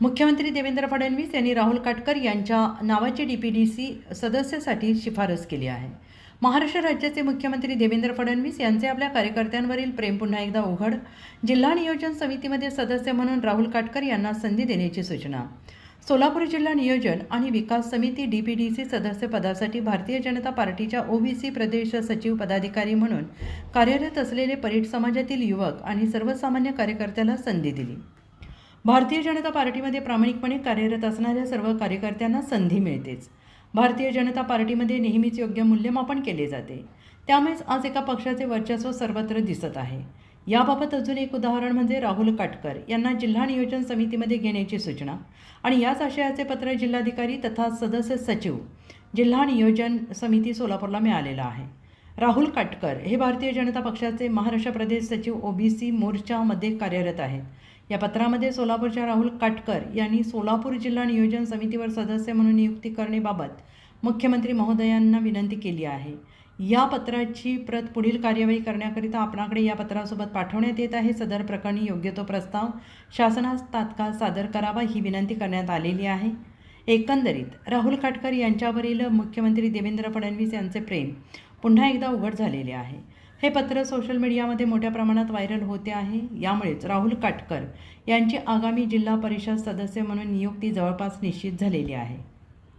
मुख्यमंत्री देवेंद्र फडणवीस यांनी राहुल काटकर यांच्या नावाची डीपीडीसी सदस्यासाठी शिफारस केली आहे। महाराष्ट्र राज्याचे मुख्यमंत्री देवेंद्र फडणवीस यांचे आपल्या कार्यकर्त्यांवरील प्रेम पुन्हा एकदा उघड। जिल्हा नियोजन समितीमध्ये सदस्य म्हणून राहुल काटकर यांना संधी देण्याची सूचना। सोलापूर जिल्हा नियोजन आणि विकास समिती डीपीडीसी सदस्य पदासाठी भारतीय जनता पार्टीच्या ओबीसी प्रदेश सचिव पदाधिकारी म्हणून कार्यरत असलेले परीट समाजातील युवक आणि सर्वसामान्य कार्यकर्त्याला संधी दिली। भारतीय जनता पार्टीमध्ये प्रामाणिकपणे कार्यरत असणाऱ्या सर्व कार्यकर्त्यांना संधी मिळतेच। भारतीय जनता पार्टीमध्ये नेहमीच योग्य मूल्यमापन केले जाते, त्यामुळेच आज एका पक्षाचे वर्चस्व सर्वत्र दिसत आहे। याबाबत अजून एक उदाहरण म्हणजे राहुल काटकर यांना जिल्हा नियोजन समितीमध्ये घेण्याची सूचना आणि याच आशयाचे पत्र जिल्हाधिकारी तथा सदस्य सचिव जिल्हा नियोजन समिती सोलापूरला मिळालेलं आहे। राहुल काटकर हे भारतीय जनता पक्षाचे महाराष्ट्र प्रदेश सचिव ओबीसी मोर्चामध्ये कार्यरत आहेत। या पत्रामध्ये सोलापूरच्या राहुल काटकर यांनी सोलापूर जिल्हा नियोजन समितीवर सदस्य म्हणून नियुक्ती करण्याबाबत मुख्यमंत्री महोदयांना विनंती केली आहे। या पत्राची प्रत पुढील कार्यवाही करण्याकरिता आपणाकडे या पत्रासोबत पाठवण्यात येत आहे। सदर प्रकरणी योग्य तो प्रस्ताव शासनास तात्काळ सादर करावा ही विनंती करण्यात आलेली आहे। एकंदरीत राहुल काटकर यांच्यावरील मुख्यमंत्री देवेंद्र फडणवीस यांचे प्रेम पुन्हा एकदा उघड झालेले आहे। हे पत्र सोशल मीडियामध्ये मोठ्या प्रमाणात व्हायरल होते आहे। यामुळेच राहुल काटकर यांची आगामी जिल्हा परिषद सदस्य म्हणून नियुक्ती जवळपास निश्चित झालेली आहे।